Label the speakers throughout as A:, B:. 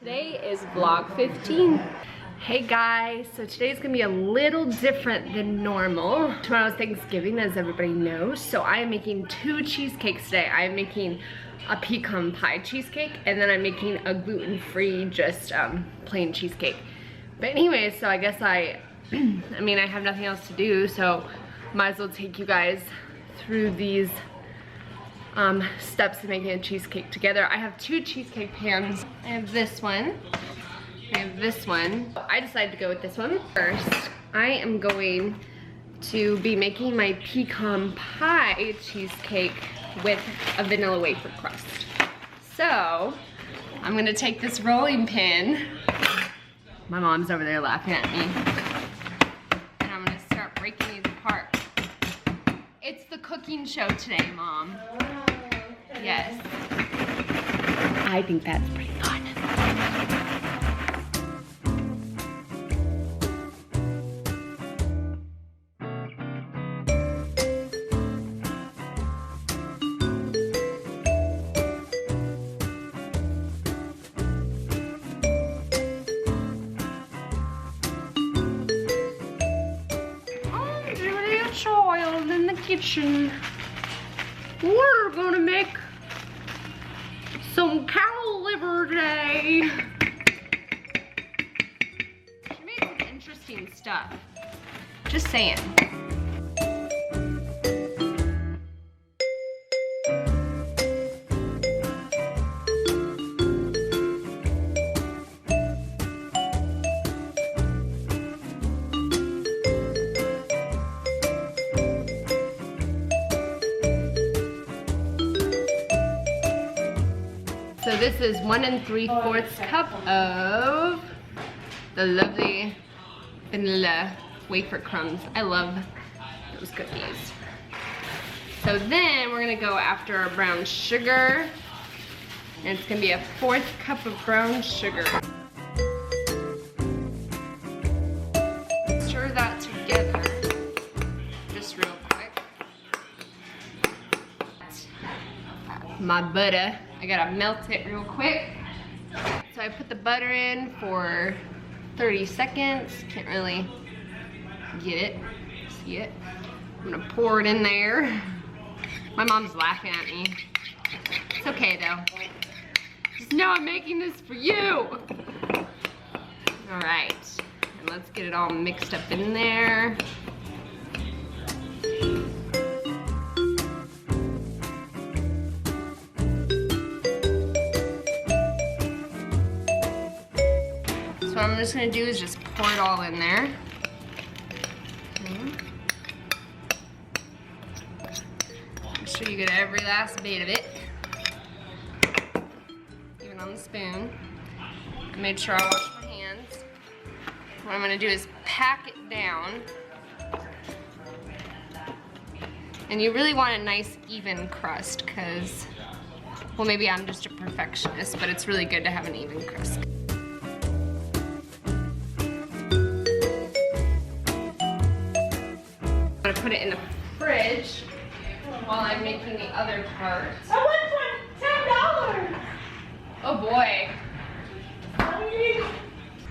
A: Today is vlog 15. Hey guys, so today's gonna be a little different than normal. Tomorrow's Thanksgiving, as everybody knows, so I am making 2 cheesecakes today. I am making a pecan pie cheesecake, and then I'm making a gluten-free, just plain cheesecake. But anyway, so I guess I have nothing else to do, so might as well take you guys through these steps of making a cheesecake together. I have 2 cheesecake pans. I have this one. I have this one. I decided to go with this one first. I am going to be making my pecan pie cheesecake with a vanilla wafer crust. So I'm gonna take this rolling pin. My mom's over there laughing at me. And I'm gonna start breaking these apart. It's the cooking show today, Mom. Yes. I think that's pretty fun. Oh, Julia child in the kitchen. We're gonna make some cow liver today. She made some interesting stuff. Just saying. So this is 1 3/4 cup of the lovely vanilla wafer crumbs. I love those cookies. So then we're gonna go after our brown sugar. And it's gonna be a 1/4 cup of brown sugar. Stir that together, just real quick. My butter. I gotta melt it real quick. So I put the butter in for 30 seconds. Can't really get it, see it. I'm gonna pour it in there. My mom's laughing at me. It's okay though. Just know I'm making this for you. All right, and let's get it all mixed up in there. So what I'm just gonna do is just pour it all in there. Make sure you get every last bit of it. Even on the spoon. I made sure I washed my hands. What I'm gonna do is pack it down. And you really want a nice even crust, because, well, maybe I'm just a perfectionist, but it's really good to have an even crust. I'm gonna put it in the fridge while I'm making the other part.
B: I went for $10.
A: Oh boy.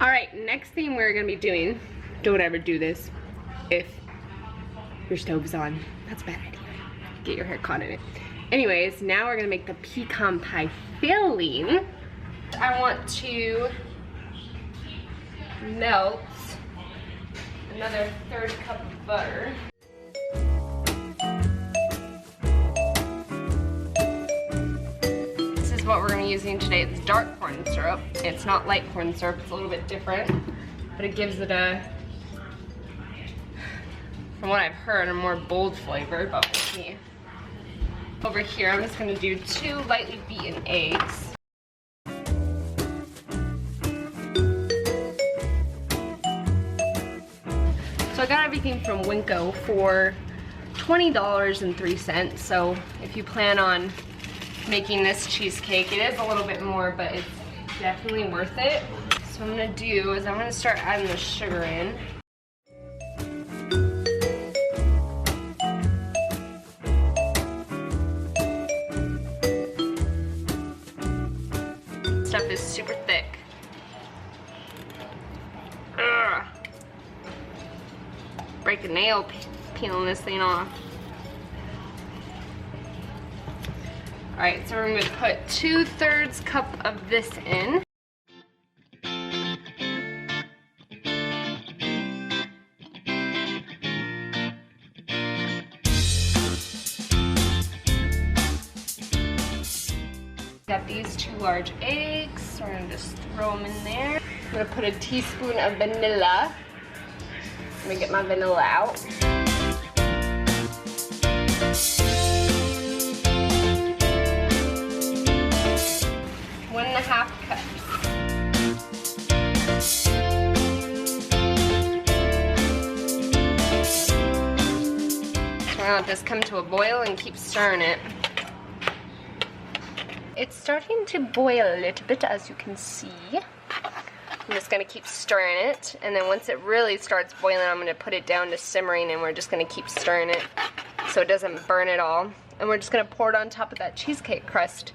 A: All right, next thing we're gonna be doing, don't ever do this if your stove's on. That's a bad idea. Get your hair caught in it. Anyways, now we're gonna make the pecan pie filling. I want to melt another 1/3 cup of butter. What we're going to be using today is dark corn syrup. It's not light corn syrup, it's a little bit different, but it gives it a, from what I've heard, a more bold flavor, but we'll see. Over here, I'm just going to do 2 lightly beaten eggs. So I got everything from Winco for $20.03, so if you plan on making this cheesecake, it is a little bit more, but it's definitely worth it. So what I'm gonna do is I'm gonna start adding the sugar in. Stuff is super thick. like a nail peeling this thing off. All right, so we're gonna put 2/3 cup of this in. Got these 2 large eggs, so we're gonna just throw them in there. I'm gonna put a teaspoon of vanilla. Let me get my vanilla out. 1.5 cups. We're gonna let this come to a boil and keep stirring it. It's starting to boil a little bit, as you can see. I'm just gonna keep stirring it, and then once it really starts boiling, I'm gonna put it down to simmering, and we're just gonna keep stirring it so it doesn't burn at all. And we're just gonna pour it on top of that cheesecake crust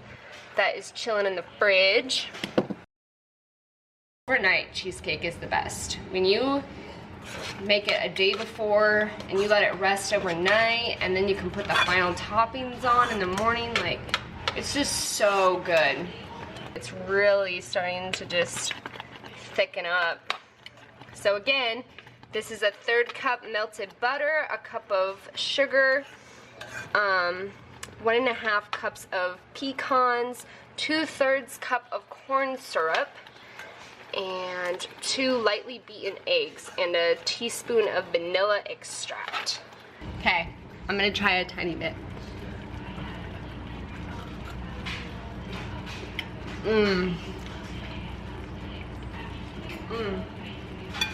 A: that is chilling in the fridge. Overnight cheesecake is the best. When you make it a day before and you let it rest overnight, and then you can put the final toppings on in the morning, like, it's just so good. It's really starting to just thicken up. So again, this is a 1/3 cup melted butter, a cup of sugar, 1.5 cups of pecans, 2/3 cup of corn syrup, and 2 lightly beaten eggs, and a teaspoon of vanilla extract. Okay, I'm gonna try a tiny bit.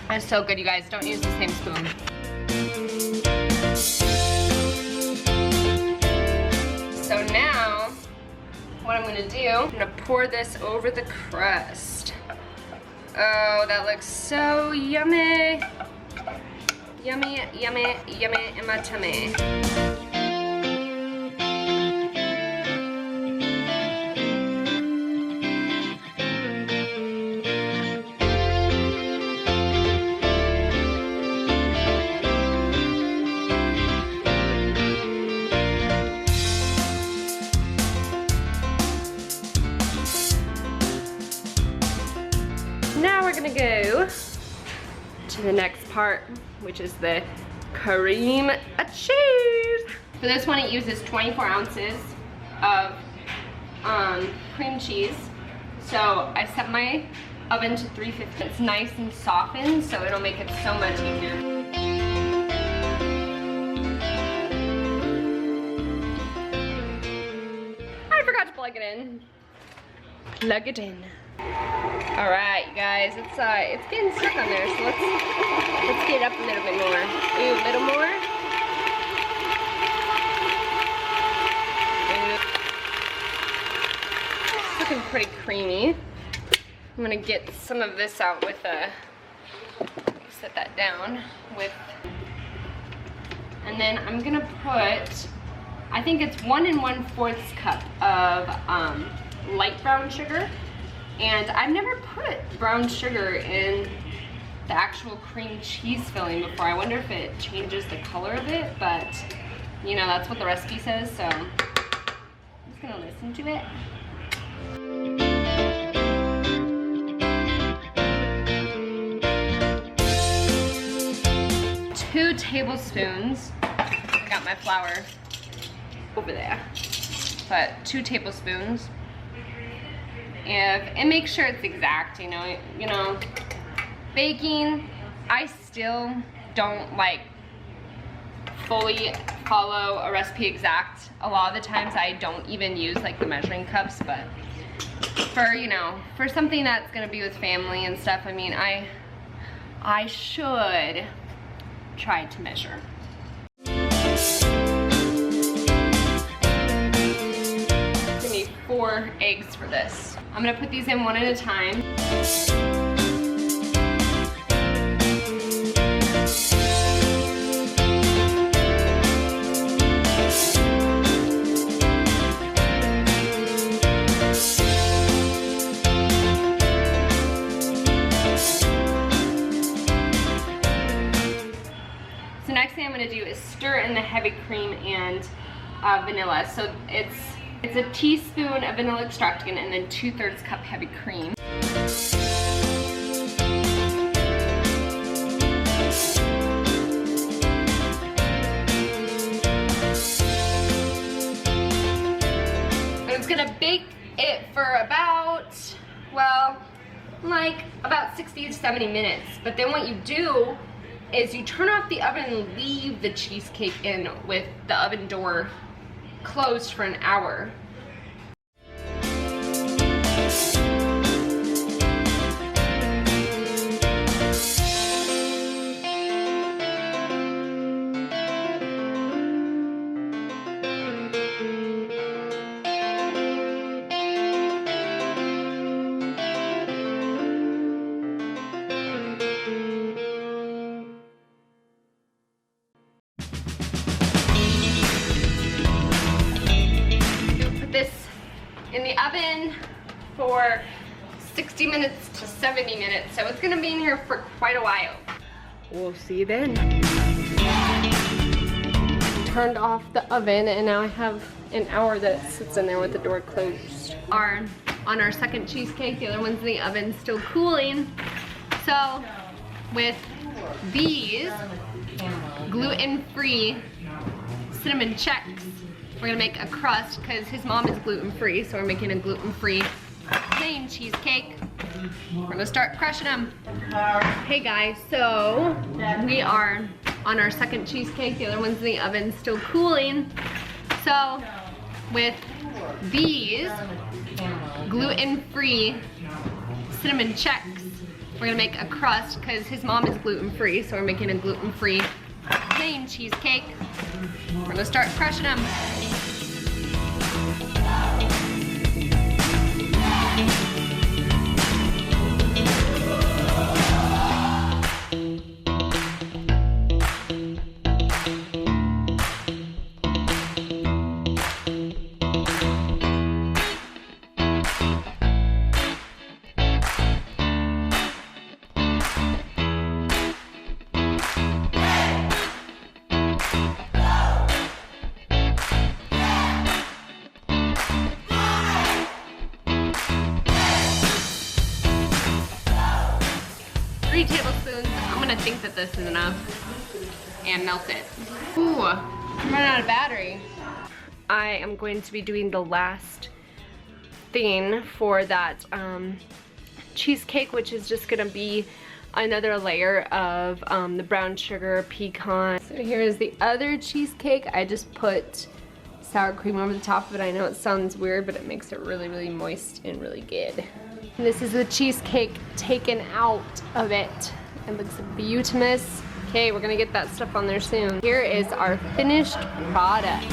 A: That's so good, you guys. Don't use the same spoon. So now, what I'm gonna do, I'm gonna pour this over the crust. Oh, that looks so yummy. Yummy, yummy, yummy in my tummy. Now we're gonna go to the next part, which is the cream cheese. For this one, it uses 24 ounces of cream cheese. So I set my oven to 350. It's nice and softened, so it'll make it so much easier. I forgot to plug it in. Plug it in. All right, you guys, it's getting stuck on there, so let's get it up a little bit more. Ooh, a little more. It's looking pretty creamy. I'm gonna get some of this out with set that down with, and then I'm gonna put, I think it's 1 1/4 cup of light brown sugar. And I've never put brown sugar in the actual cream cheese filling before. I wonder if it changes the color of it, but you know, that's what the recipe says, so I'm just gonna listen to it. Two tablespoons. I got my flour over there. But 2 tablespoons. And make sure it's exact, you know, baking, I still don't like fully follow a recipe exact. A lot of the times I don't even use like the measuring cups, but for, you know, for something that's gonna be with family and stuff, I mean, I should try to measure. Give me 4 eggs for this. I'm gonna put these in one at a time. So next gonna do is stir in the heavy cream and vanilla. So it's a teaspoon of vanilla extract again, and then 2/3 cup heavy cream. Gonna bake it for about, well, like about 60 to 70 minutes. But then what you do is you turn off the oven and leave the cheesecake in with the oven door closed for an hour. This in the oven for 60 minutes to 70 minutes, so it's gonna be in here for quite a while. We'll see you then. Turned off the oven, and now I have an hour that sits in there with the door closed. On our second cheesecake, the other one's in the oven still cooling. So with these gluten-free cinnamon checks, we're gonna make a crust because his mom is gluten-free, so we're making a gluten-free plain cheesecake. We're gonna start crushing them. Hey guys, so we are on our second cheesecake. The other one's in the oven still cooling. So with these gluten-free cinnamon checks, we're gonna make a crust because his mom is gluten-free, so we're making a gluten-free plain cheesecake. We're gonna start crushing them. I'm gonna think that this is enough and melt it. Ooh, I'm running out of battery. I am going to be doing the last thing for that cheesecake, which is just gonna be another layer of the brown sugar pecan. So here is the other cheesecake. I just put sour cream over the top of it. I know it sounds weird, but it makes it really, really moist and really good. And this is the cheesecake taken out of it. It looks beautimous. Okay, we're gonna get that stuff on there soon. Here is our finished product.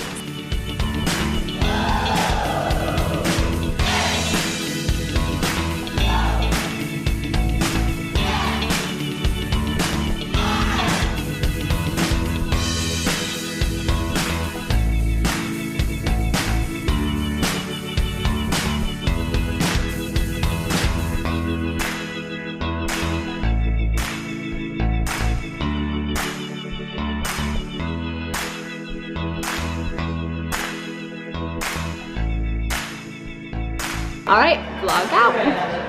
A: All right, vlog out.